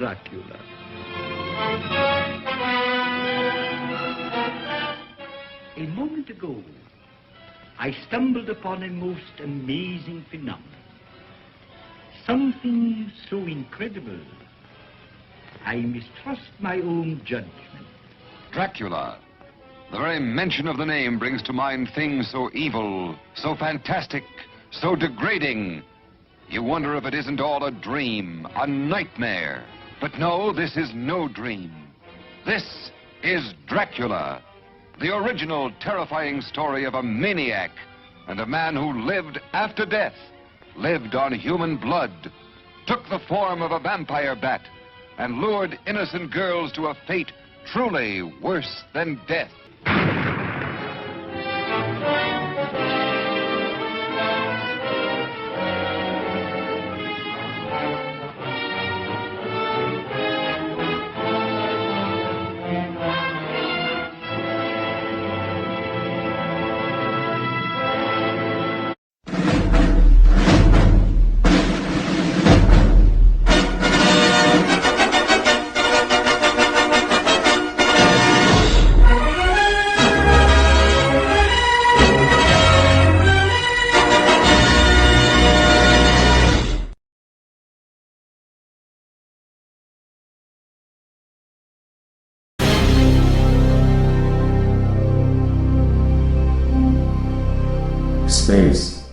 Dracula. A moment ago, I stumbled upon a most amazing phenomenon. Something so incredible, I mistrust my own judgment. Dracula. The very mention of the name brings to mind things so evil, so fantastic, so degrading. You wonder if it isn't all a dream, a nightmare. But no, this is no dream. This is Dracula, the original terrifying story of a maniac and a man who lived after death, lived on human blood, took the form of a vampire bat, and lured innocent girls to a fate truly worse than death. Space.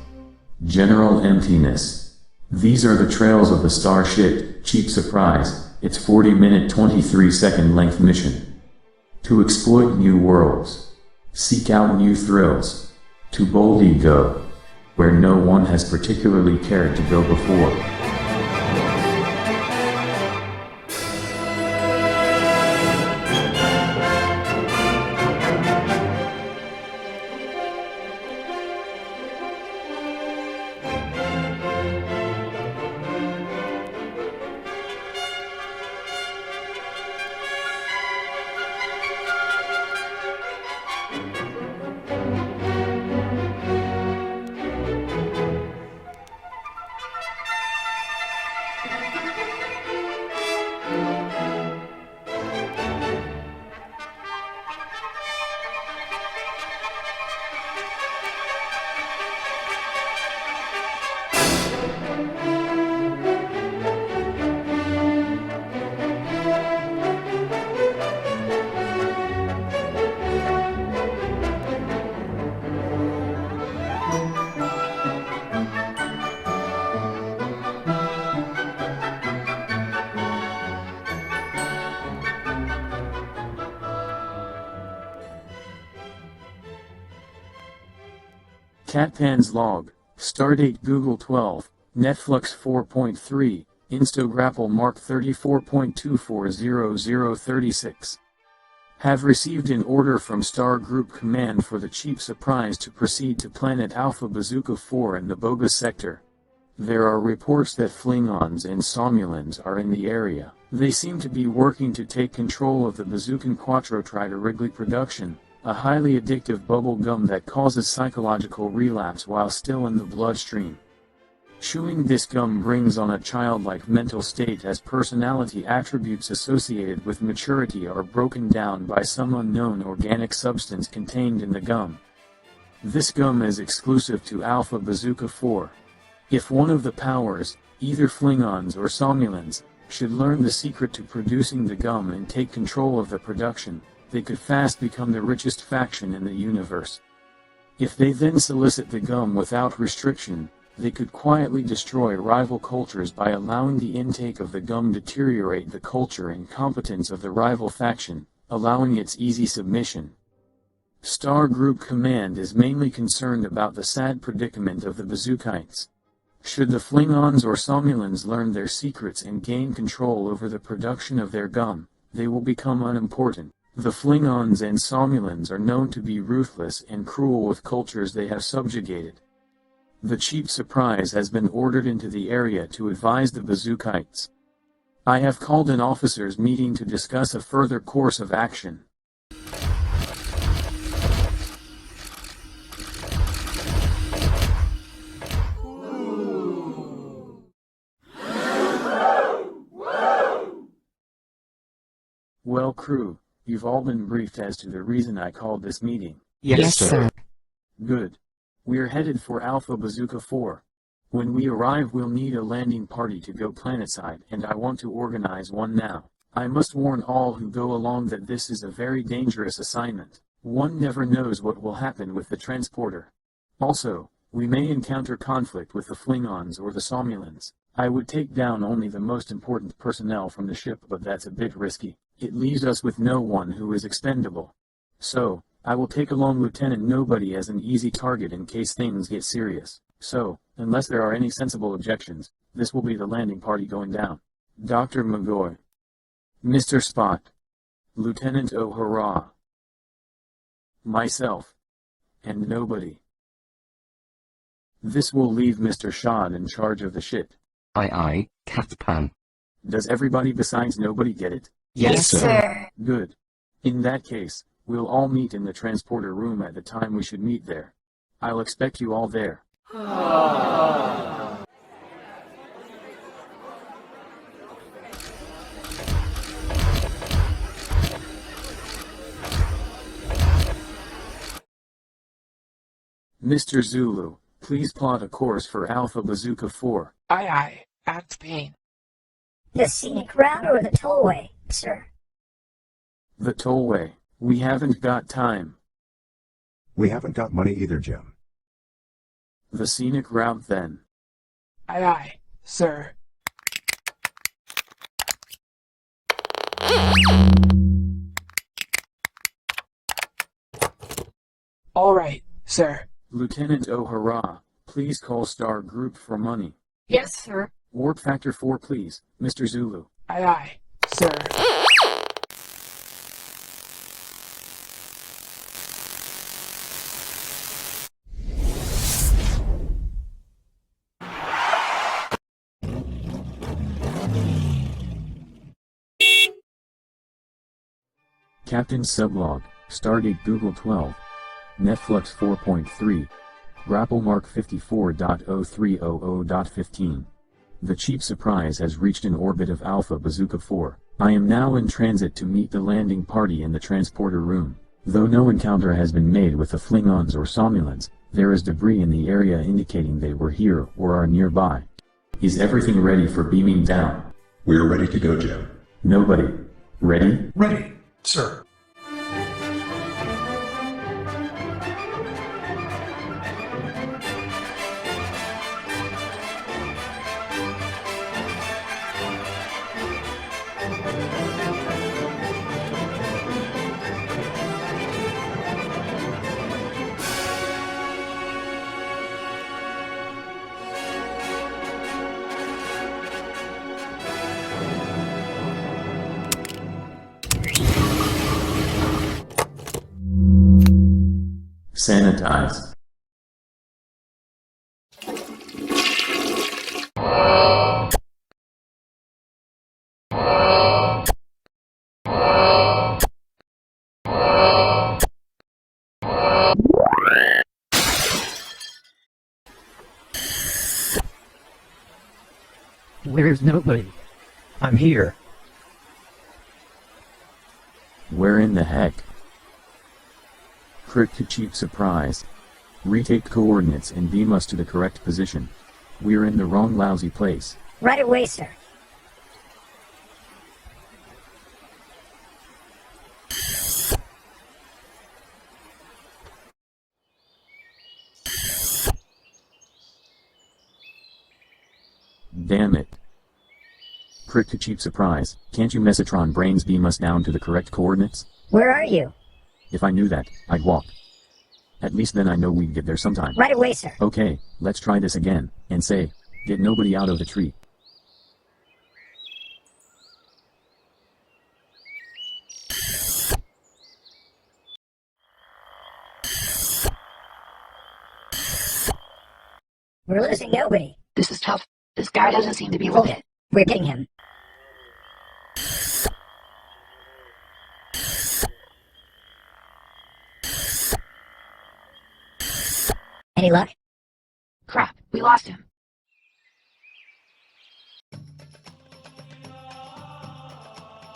General emptiness. These are the trails of the starship, Cheap Surprise, its 40-minute 23-second length mission. To exploit new worlds. Seek out new thrills. To boldly go where no one has particularly cared to go before. Catpan's log, Stardate Google 12, Netflix 4.3, Instagrapple Mark 34.240036. Have received an order from Star Group Command for the Cheap Surprise to proceed to Planet Alpha Bazooka 4 in the Boga sector. There are reports that Flingons and Somnolans are in the area. They seem to be working to take control of the Bazookan Quattro Wrigley production, a highly addictive bubble gum that causes psychological relapse while still in the bloodstream. Chewing this gum brings on a childlike mental state as personality attributes associated with maturity are broken down by some unknown organic substance contained in the gum. This gum is exclusive to Alpha Bazooka 4. If one of the powers, either Flingons or Somnolans, should learn the secret to producing the gum and take control of the production, they could fast become the richest faction in the universe. If they then solicit the gum without restriction, they could quietly destroy rival cultures by allowing the intake of the gum deteriorate the culture and competence of the rival faction, allowing its easy submission. Star Group Command is mainly concerned about the sad predicament of the Bazookites. Should the Flingons or Somnolans learn their secrets and gain control over the production of their gum, they will become unimportant. The Flingons and Somnolans are known to be ruthless and cruel with cultures they have subjugated. The Cheap Surprise has been ordered into the area to advise the Bazookites. I have called an officers' meeting to discuss a further course of action. Well, crew, you've all been briefed as to the reason I called this meeting. Yes, sir. Good. We're headed for Alpha Bazooka 4. When we arrive, we'll need a landing party to go planetside, and I want to organize one now. I must warn all who go along that this is a very dangerous assignment. One never knows what will happen with the transporter. Also, we may encounter conflict with the Flingons or the Somnolans. I would take down only the most important personnel from the ship, but that's a bit risky. It leaves us with no one who is expendable. So, I will take along Lieutenant Nobody as an easy target in case things get serious. So, unless there are any sensible objections, this will be the landing party going down. Dr. McGoy, Mr. Spot, Lieutenant O'Hara, myself, and Nobody. This will leave Mr. Shad in charge of the ship. Aye aye, Captain. Does everybody besides Nobody get it? Yes, sir. Good. In that case, we'll all meet in the transporter room at the time we should meet there. I'll expect you all there. Mr. Zulu, please plot a course for Alpha Bazooka 4. Aye aye, Captain. The scenic route or the tollway, sir? The tollway. We haven't got time. We haven't got money either, Jim. The scenic route then. Aye aye, sir. All right, sir. Lieutenant O'Hara, please call Star Group for money. Yes, sir. Warp Factor 4 please, Mr. Zulu. Aye aye, sir. Captain Sublog, Stardate Google 12, Netflix 4.3, Grapple Mark 54.0300.15. The Cheap Surprise has reached an orbit of Alpha Bazooka 4. I am now in transit to meet the landing party in the transporter room. Though no encounter has been made with the Flingons or Somnolans, there is debris in the area indicating they were here or are nearby. Is everything ready for beaming down? We're ready to go, Jim. Nobody. Ready? Ready, sir. Sanitize. Where's Nobody? I'm here. Where in the heck? Crit to Cheap Surprise. Retake coordinates and beam us to the correct position. We're in the wrong lousy place. Right away, sir. Damn it. Crit to Cheap Surprise. Can't you Mesotron brains beam us down to the correct coordinates? Where are you? If I knew that, I'd walk. At least then I know we'd get there sometime. Right away, sir. Okay, let's try this again, and say, get Nobody out of the tree. We're losing Nobody. This is tough. This guy doesn't seem to be Hold with it. We're getting him. Any luck? Crap, we lost him.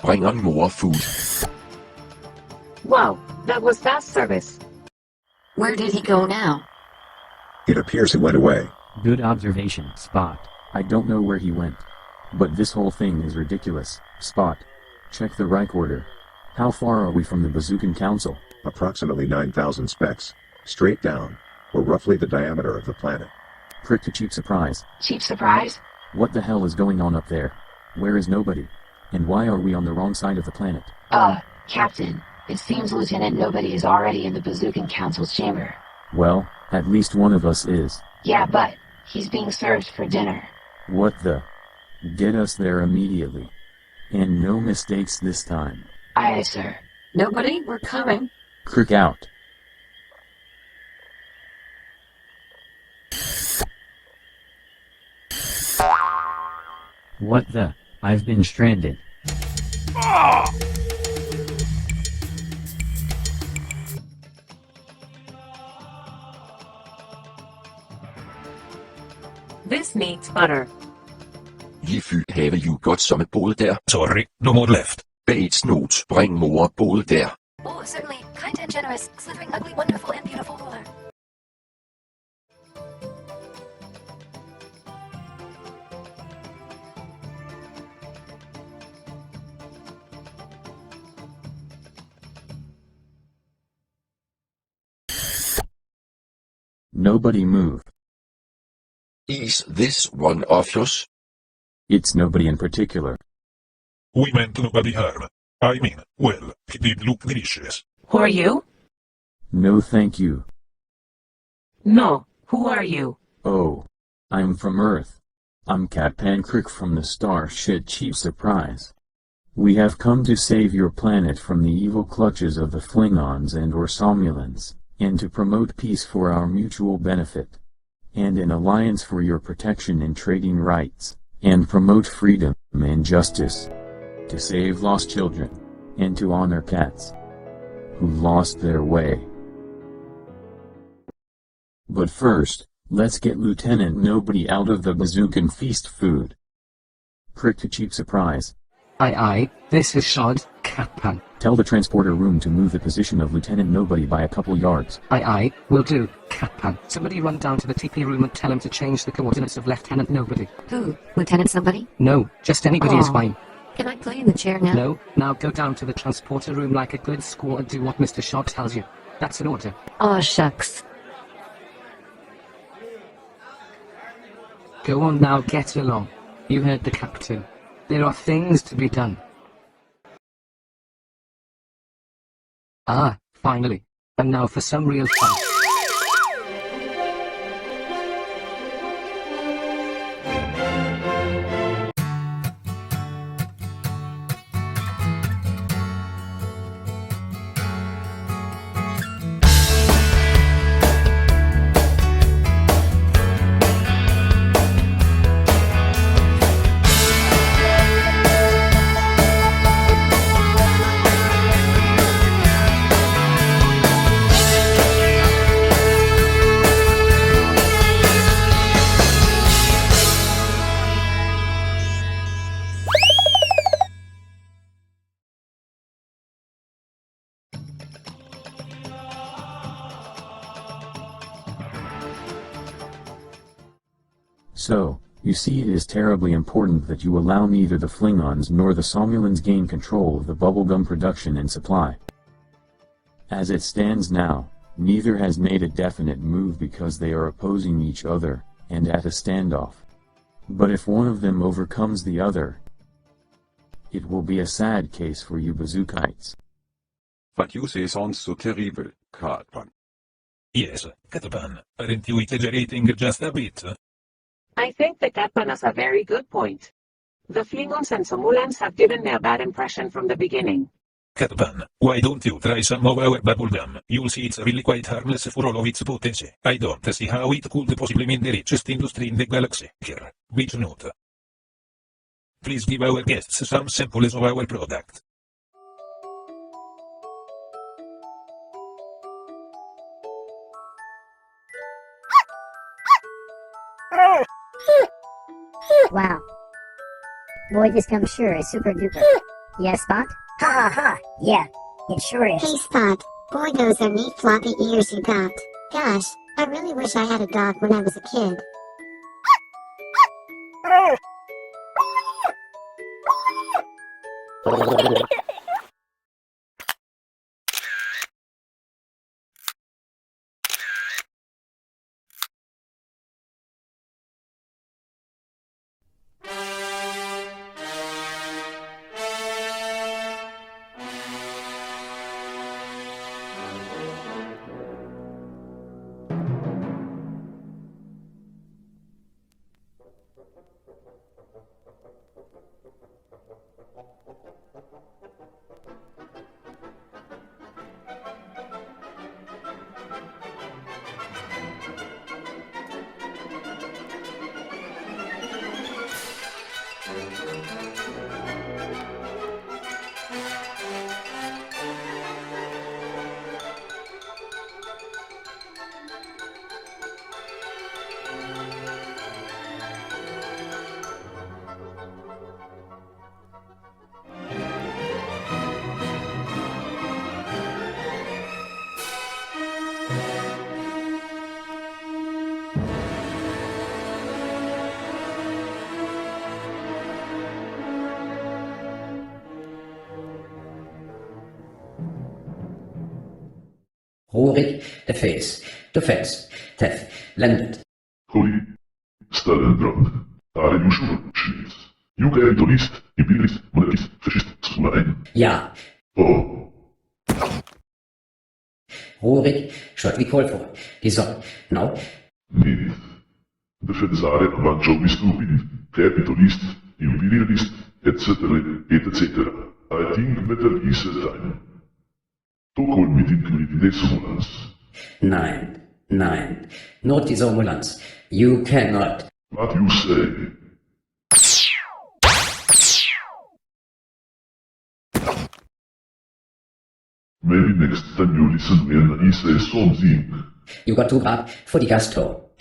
bringer more food. Whoa, that was fast service. Where did he go now? It appears he went away. Good observation, Spot. I don't know where he went. But this whole thing is ridiculous. Spot. Check the Reich order. How far are we from the Bazookan Council? Approximately 9,000 specks. Straight down, or roughly the diameter of the planet. Prick to Cheap Surprise. Cheap surprise? What the hell is going on up there? Where is nobody? And why are we on the wrong side of the planet? Captain, it seems Lieutenant Nobody is already in the Bazookan Council's chamber. Well, at least one of us is. Yeah, but he's being served for dinner. What the? Get us there immediately. And no mistakes this time. Aye, aye, sir. Nobody, we're coming. Crick out. What the? I've been stranded. This needs butter. Lige fyld have yoghurt som et bål der. Sorry, no more left. Bag et snot, bring mor bål der. Oh, certainly. Kind and generous, slithering, ugly, wonderful, and beautiful ruler. Nobody move. Is this one of yours? It's nobody in particular. We meant nobody harm. I mean, well, it did look delicious. Who are you? No thank you. No, who are you? Oh. I'm from Earth. I'm Captain Crick from the Starship Cheap Surprise. We have come to save your planet from the evil clutches of the Flingons and or Somnolans, and to promote peace for our mutual benefit, and an alliance for your protection and trading rights, and promote freedom and justice, to save lost children, and to honor cats who lost their way. But first, let's get Lieutenant Nobody out of the Bazookan feast food. Crick to Cheap Surprise. Aye aye, this is Shod, Captain. Tell the transporter room to move the position of Lieutenant Nobody by a couple yards. Aye aye, will do, Captain. Somebody run down to the TP room and tell him to change the coordinates of Lieutenant Nobody. Who? Lieutenant somebody? No, just anybody is Aw. fine. Can I play in the chair now? No, now go down to the transporter room like a good squaw and do what Mr. Shod tells you. That's an order. Aw, shucks. Go on now, get along. You heard the captain. There are things to be done. Ah, finally. And now for some real fun. So, you see, it is terribly important that you allow neither the Flingons nor the Somnolans gain control of the bubblegum production and supply. As it stands now, neither has made a definite move because they are opposing each other, and at a standoff. But if one of them overcomes the other, it will be a sad case for you Bazookites. But you say sounds so terrible, Cartman. Yes, Captain, aren't you exaggerating just a bit? I think the captain has a very good point. The Flingons and Somulans have given me a bad impression from the beginning. Captain, why don't you try some of our bubblegum? You'll see it's really quite harmless for all of its potency. I don't see how it could possibly mean the richest industry in the galaxy. Here, which note? Please give our guests some samples of our product. Wow. Boy, this gum sure is super duper. Yes, Spot? Ha ha ha. Yeah, it sure is. Hey Spot, boy those are neat floppy ears you got. Gosh, I really wish I had a dog when I was a kid. Rorik, de face, de fence, tef, lendet. Holy, Stalingrad, are you sure, Schmitz? You capitalist, imperialist, monarchist, fascist, schoolein? Ja. Oh. Rorik, schot wie kool voor. Die zon, nou? Niet. De fezzare avancio stupid, capitalist, imperialist, etc. etc. I think better is a time. To call me the simulans. Nein, nein, not die Somulans. You cannot. What you say? Maybe next time you listen when I say something. You got too bad for the gasto.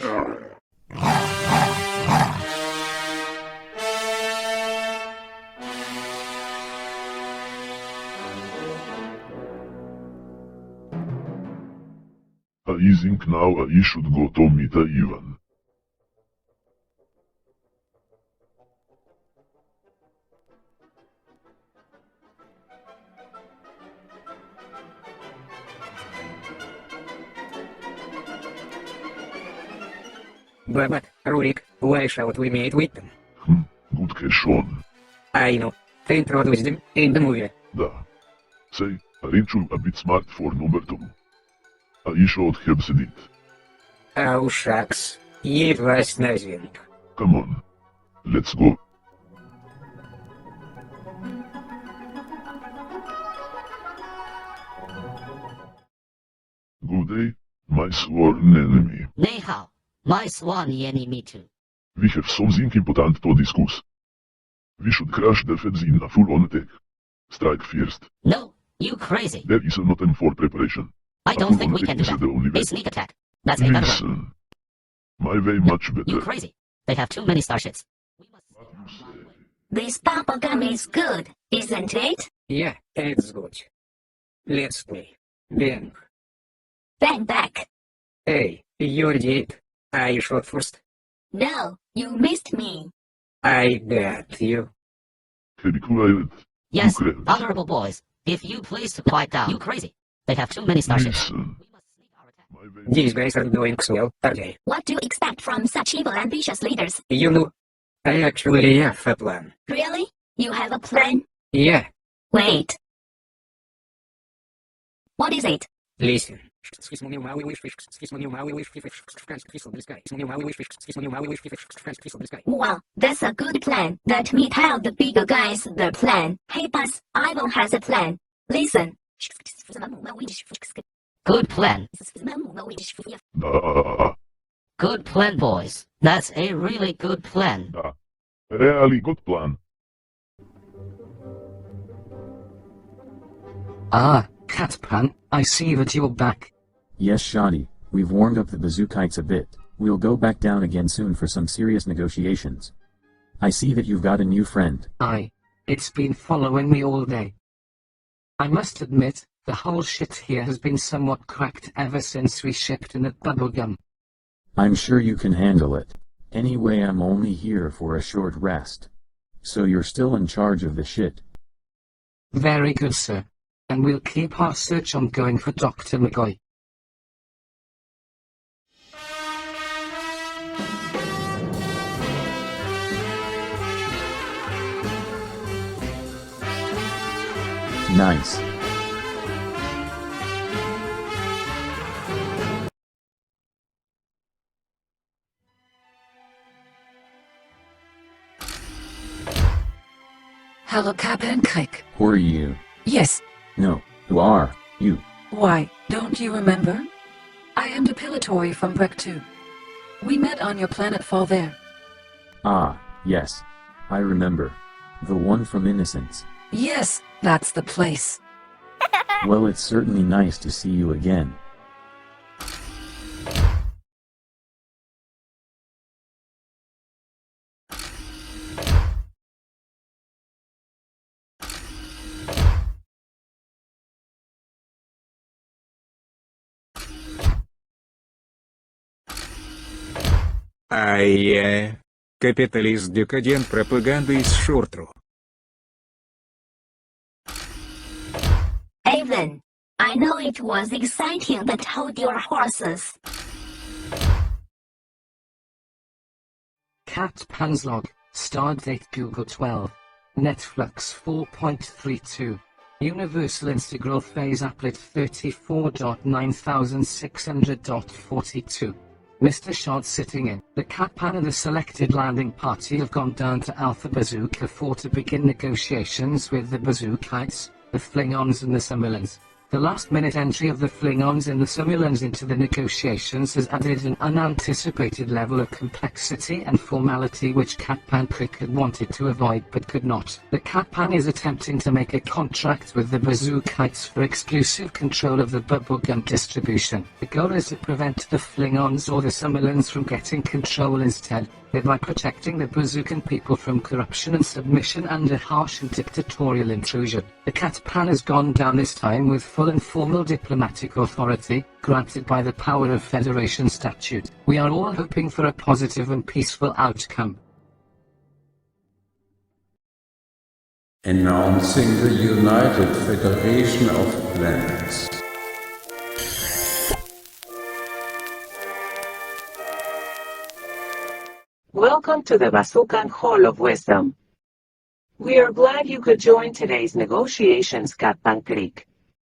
I think now I should go to meet Ivan. But, Rurik, why should we meet with them? Good question. I know. They introduced them in the movie. Da. Say, aren't you a bit smart for number 2? I should have said it. Oh, shucks. It was nothing. Come on. Let's go. Good day, my sworn enemy. 你好, my swan enemy too. We have something important to discuss. We should crush the feds in a full-on attack. Strike first. No, you crazy. There is no time for preparation. I don't think we can do that. A sneak attack. That's a better one. Listen. My way much better. You crazy. They have too many starships. This bubble gum is good, isn't it? Yeah, it's good. Let's play. Bang. Bang back. Hey, you did. I shot first. No, you missed me. I got you. Be quiet. Yes, honorable boys. If you please to quiet down. You crazy. They have too many starships. These guys are doing swell, are they? What do you expect from such evil, ambitious leaders? You know, I actually have a plan. Really? You have a plan? Yeah. Wait. What is it? Listen. Wow, that's a good plan. Let me tell the bigger guys the plan. Hey boss, Ivan has a plan. Listen. Good plan. Good plan, boys. That's a really good plan. Really good plan. Ah, Cat Plan, I see that you're back. Yes, Shoddy, we've warmed up the bazookites a bit. We'll go back down again soon for some serious negotiations. I see that you've got a new friend. It's been following me all day. I must admit, the whole shit here has been somewhat cracked ever since we shipped in that bubblegum. I'm sure you can handle it. Anyway, I'm only here for a short rest. So you're still in charge of the shit. Very good, sir. And we'll keep our search on going for Dr. McCoy. Nice. Hello, Captain Crick. Who are you? Yes. No, who are you? Why, don't you remember? I am Depilatory from Breck 2. We met on your planet fall there. Ah, yes. I remember. The one from Innocence. Yes, that's the place. Well, it's certainly nice to see you again. Капиталист декадент пропаганда из шортру. Evan, I know it was exciting, but hold your horses. Cat Panslog, Stardate Google 12, Netflix 4.32, Universal Integral Phase Applet 34.9600.42. Mr. Shard sitting in. The Cat Pan and the selected landing party have gone down to Alpha Bazooka 4 to begin negotiations with the Bazookites, the Flingons and the Summerlands. The last-minute entry of the Flingons and the Summerlands into the negotiations has added an unanticipated level of complexity and formality which Catpan Crick had wanted to avoid but could not. The Catpan is attempting to make a contract with the Bazookites for exclusive control of the bubblegum distribution. The goal is to prevent the Flingons or the Summerlands from getting control instead, thereby protecting the Bazookan people from corruption and submission under harsh and dictatorial intrusion. The Catpan has gone down this time with full and formal diplomatic authority, granted by the power of Federation statute. We are all hoping for a positive and peaceful outcome. Announcing the United Federation of Planets. Welcome to the Bazookan Hall of Wisdom. We are glad you could join today's negotiations, Captain Crick.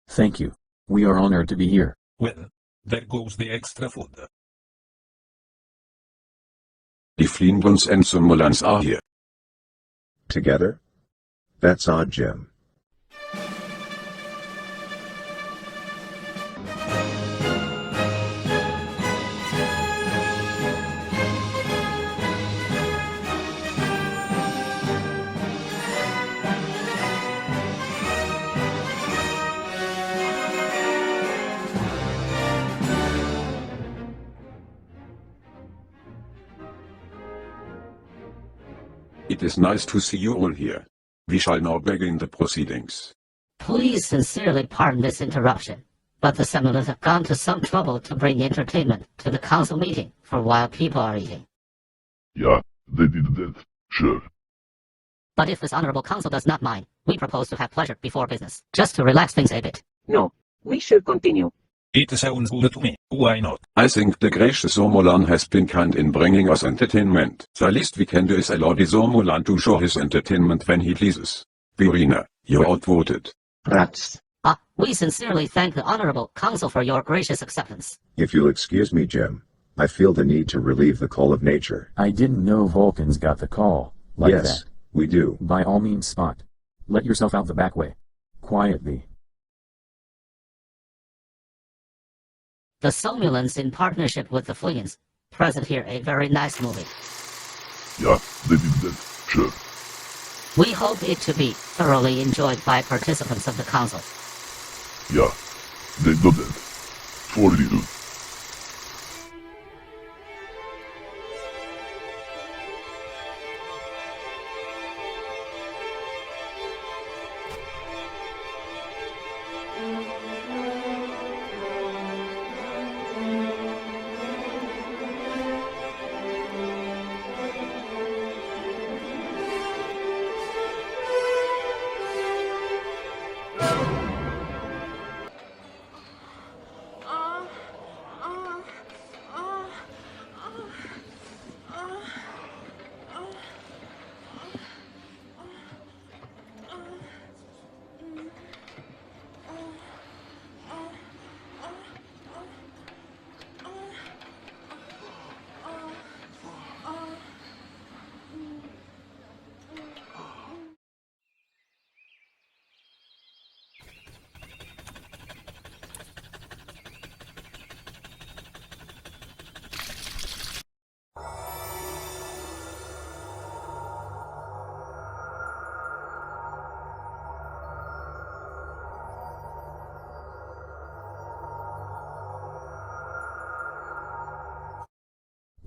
Thank you. We are honored to be here. Well, there goes the extra food. The Flingons and Somolans are here. Together? That's odd, Jim. It is nice to see you all here. We shall now begin the proceedings. Please sincerely pardon this interruption, but the Seminoles have gone to some trouble to bring entertainment to the council meeting for while people are eating. Yeah, they did that, sure. But if this honorable council does not mind, we propose to have pleasure before business, just to relax things a bit. No, we should continue. It sounds good to me. Why not? I think the gracious Somolan has been kind in bringing us entertainment. The least we can do is allow the Somolan to show his entertainment when he pleases. Birina, you're outvoted. Rats. We sincerely thank the honorable council for your gracious acceptance. If you'll excuse me, Jim, I feel the need to relieve the call of nature. I didn't know Vulcans got the call like Yes, that. we do. By all means, Spot. Let yourself out the back way. Quietly. The Somulans, in partnership with the Flingons, present here a very nice movie. Yeah, they did that, sure. We hope it to be thoroughly enjoyed by participants of the council. Yeah, they did that. For real.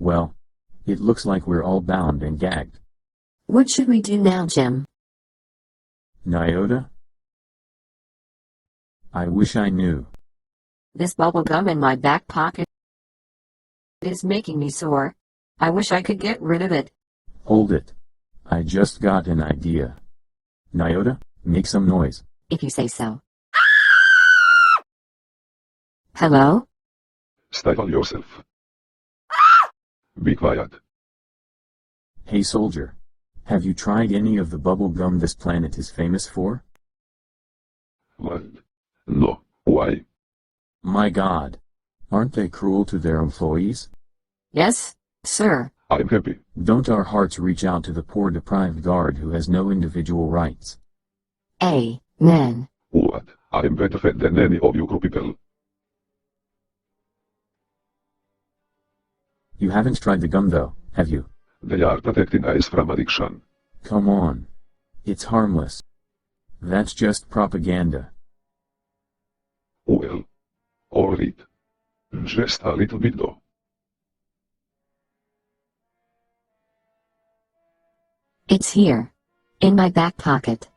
Well, it looks like we're all bound and gagged. What should we do now, Jim? Nyota? I wish I knew. This bubble gum in my back pocket is making me sore. I wish I could get rid of it. Hold it. I just got an idea. Nyota, make some noise. If you say so. Hello? Stifle yourself. Be quiet. Hey soldier. Have you tried any of the bubble gum this planet is famous for? What? No. Why? My God. Aren't they cruel to their employees? Yes, sir. I'm happy. Don't our hearts reach out to the poor deprived guard who has no individual rights? Amen. What? I'm better fed than any of you people. You haven't tried the gum though, have you? They are protecting us from addiction. Come on. It's harmless. That's just propaganda. Well, alright. Just a little bit though. It's here. In my back pocket.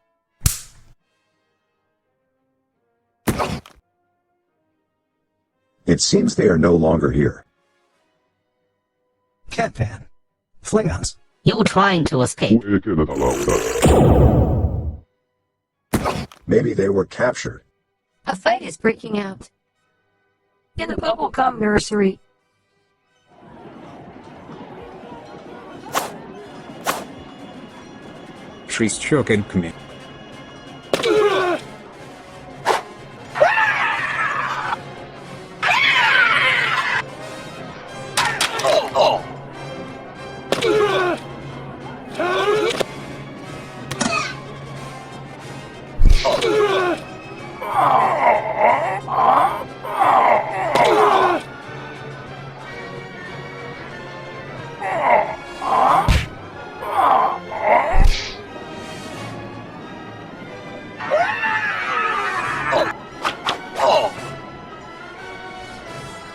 It seems they are no longer here. Catpan. Flingons. You're trying to escape. We cannot allow that. Maybe they were captured. A fight is breaking out. In the bubblegum nursery. She's choking me.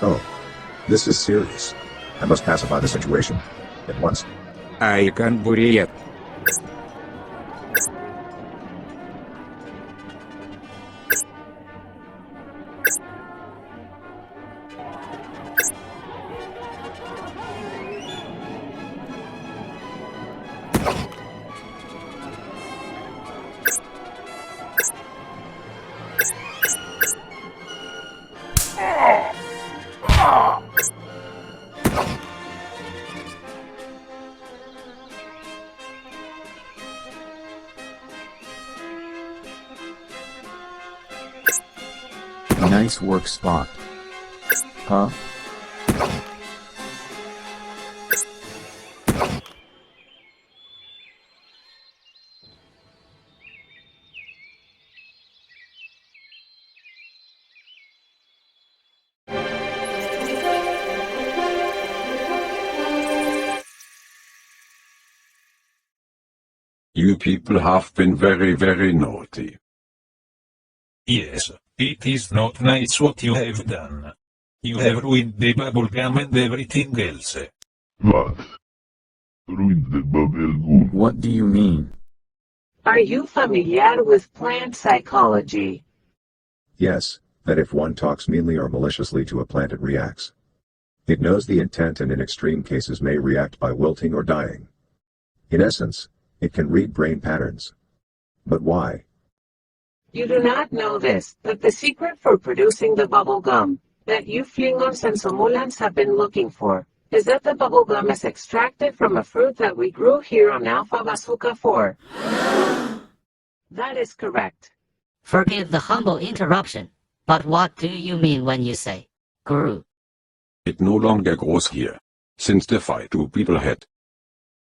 Oh, this is serious. I must pacify the situation at once. I can't bury it. Nice work, Spot. Huh? You people have been very naughty. Yes, it is not nice what you have done. You have ruined the bubble gum and everything else. What? Ruined the bubble gum. What do you mean? Are you familiar with plant psychology? Yes, that if one talks meanly or maliciously to a plant it reacts. It knows the intent and in extreme cases may react by wilting or dying. In essence, it can read brain patterns. But why? You do not know this, but the secret for producing the bubble gum that you Flingons and Somulans have been looking for is that the bubble gum is extracted from a fruit that we grew here on Alpha Bazooka 4. That is correct. Forgive the humble interruption, but what do you mean when you say grew? It no longer grows here, since the fight two people had.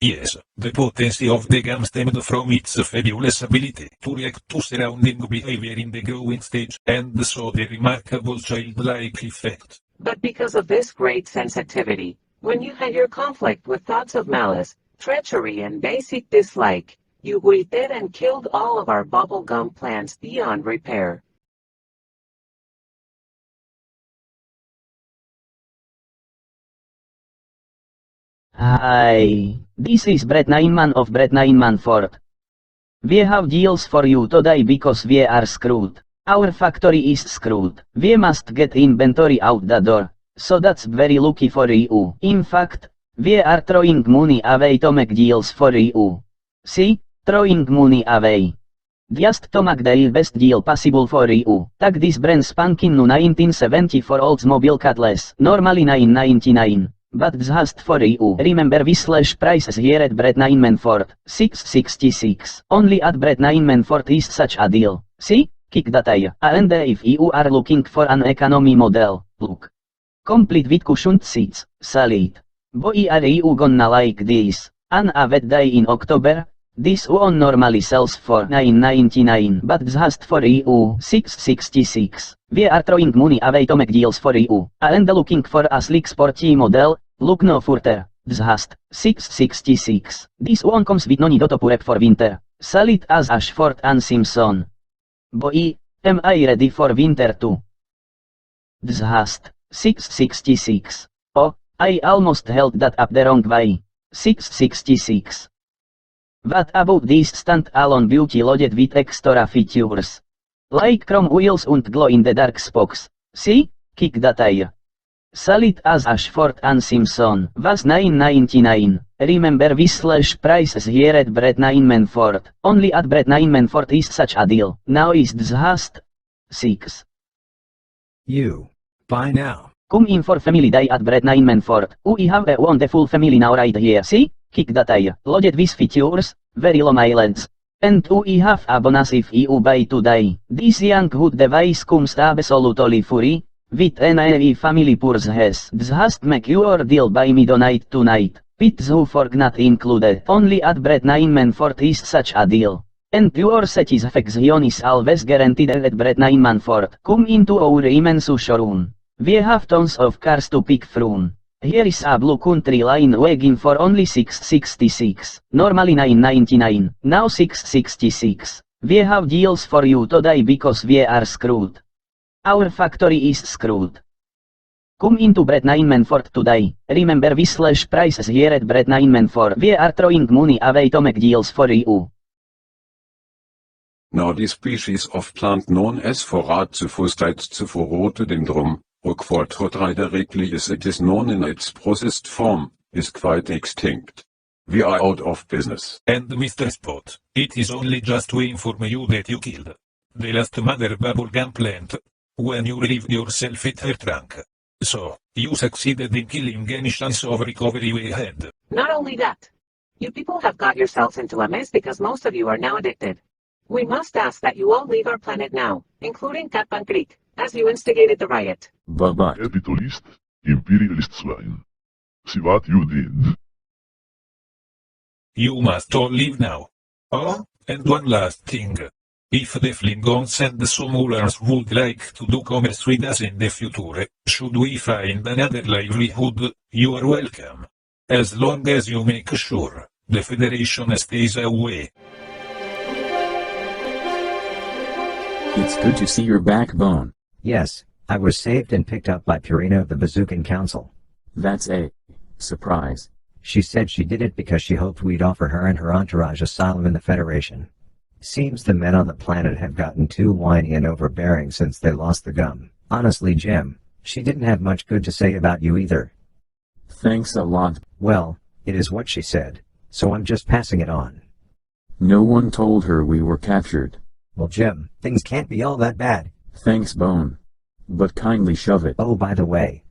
Yes, the potency of the gum stemmed from its fabulous ability to react to surrounding behavior in the growing stage, and so the remarkable childlike effect. But because of this great sensitivity, when you had your conflict with thoughts of malice, treachery and basic dislike, you wilted and killed all of our bubble gum plants beyond repair. Hi, this is Brett Neinman of Brett Neinman Ford. We have deals for you today because we are screwed. Our factory is screwed. We must get inventory out the door. So that's very lucky for you. In fact, we are throwing money away to make deals for you. See, throwing money away. Just to make the best deal possible for you. Take this brand spanking new 1974 Oldsmobile Cutlass, normally $9.99. But just for you. Remember we slash prices here at Brett Neinman Ford, $666. Only at Brett Neinman Ford is such a deal. See? Kick that eye. And if you are looking for an economy model, look. Complete with cushioned seats, solid. Boy are you gonna like this. On a wet day in October, this one normally sells for $9.99, but just for you, $666. We are throwing money away to make deals for you, and looking for a sleek sporty model, look no further, just $666. This one comes with no need to prep for winter, solid as Ashford and Simpson. Boy, am I ready for winter too? Just $666. Oh, I almost held that up the wrong way. $666. What about this stand-alone beauty loaded with extra features? Like chrome wheels and glow-in-the-dark spokes. See? Kick that eye. Solid as Ashford and Simpson was $9.99. Remember we slash prices here at Brett Neinman Ford. Only at Brett Neinman Ford is such a deal. Now is just $6. You. Buy now. Come in for Family Day at Brett Neinman Ford. We have a wonderful family now right here. See? Kick that eye. Loaded with features, very low mileage. And we have a bonus if you buy today. This young hood device comes absolutely free, with an AV family purchase. Just make your deal by midnight tonight. With the fork not included. Only at Brett Neinman Ford is such a deal. And your satisfaction is always guaranteed at Brett Neinman Ford. Come into our immense showroom. We have tons of cars to pick from. Here is a blue country line wagon for only $666. Normally $9.99, now $666. We have deals for you today because we are screwed. Our factory is screwed. Come into Brett Neinman Ford today. Remember we slash prices here at Brett Neinman Ford. We are throwing money away to make deals for you. Now the species of plant known as Foratophyllidendrum, Roquefort as it is known in its processed form, is quite extinct. We are out of business. And Mr. Spot, it is only just to inform you that you killed the last mother bubblegum plant when you relieved yourself at her trunk. So, you succeeded in killing any chance of recovery we had. Not only that, you people have got yourselves into a mess because most of you are now addicted. We must ask that you all leave our planet now, including Catpan Creek, as you instigated the riot. But. Capitalist, imperialist swine. See what you did. You must all leave now. Oh, and one last thing. If the Flingons and the Somulans would like to do commerce with us in the future, should we find another livelihood, you are welcome. As long as you make sure the Federation stays away. It's good to see your backbone. Yes, I was saved and picked up by Purina of the Bazookan Council. That's a surprise. She said she did it because she hoped we'd offer her and her entourage asylum in the Federation. Seems the men on the planet have gotten too whiny and overbearing since they lost the gum. Honestly, Jim, she didn't have much good to say about you either. Thanks a lot. Well, it is what she said, so I'm just passing it on. No one told her we were captured. Well, Jim, things can't be all that bad. Thanks, Bone. But kindly shove it. Oh, by the way,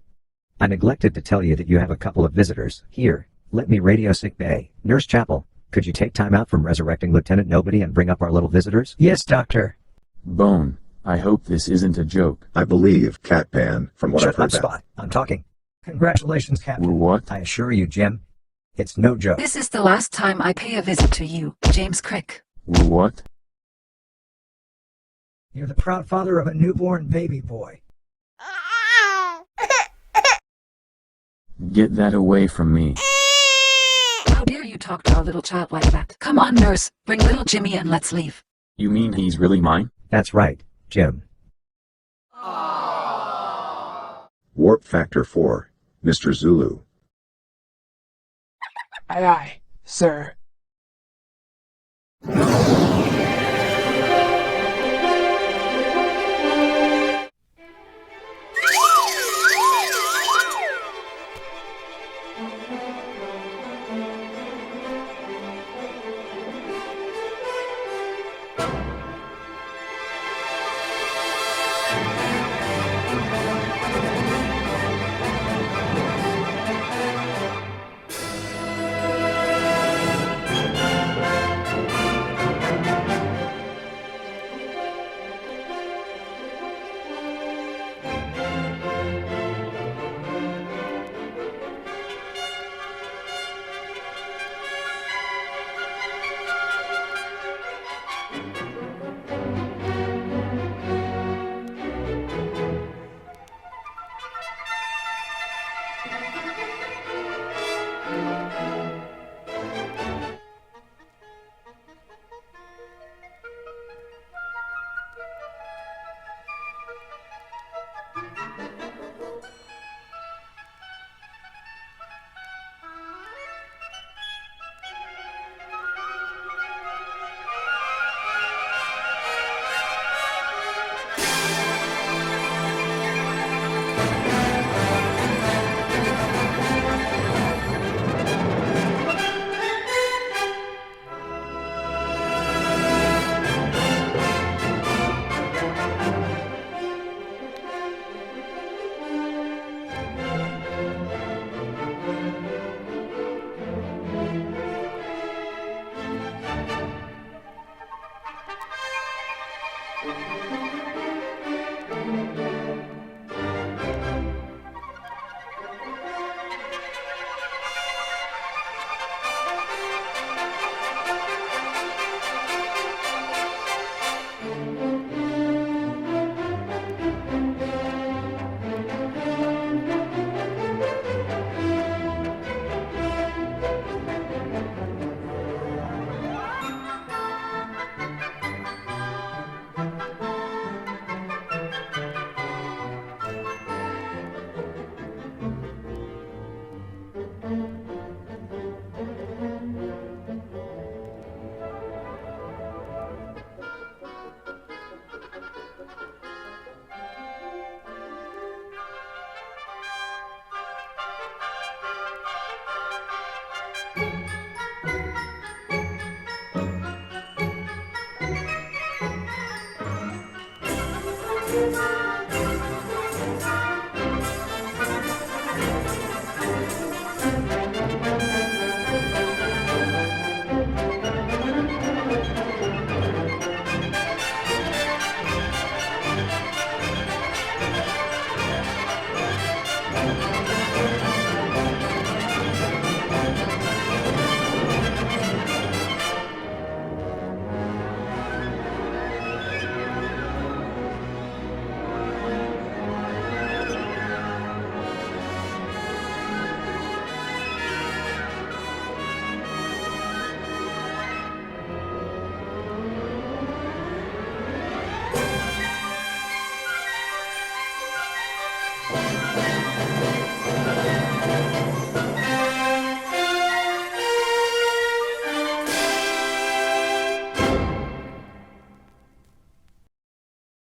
I neglected to tell you that you have a couple of visitors. Here, let me radio sick bay. Nurse Chapel, could you take time out from resurrecting Lieutenant Nobody and bring up our little visitors? Yes, Doctor. Bone, I hope this isn't a joke. I believe, Catpan, from what I've heard. Shut up, Spot. I'm talking. Congratulations, Captain. What? I assure you, Jim, it's no joke. This is the last time I pay a visit to you, James Crick. What? You're the proud father of a newborn baby boy. Get that away from me. How dare you talk to our little child like that? Come on, nurse, bring little Jimmy and let's leave. You mean he's really mine? That's right, Jim. Warp Factor 4, Mr. Zulu. Aye, aye, sir.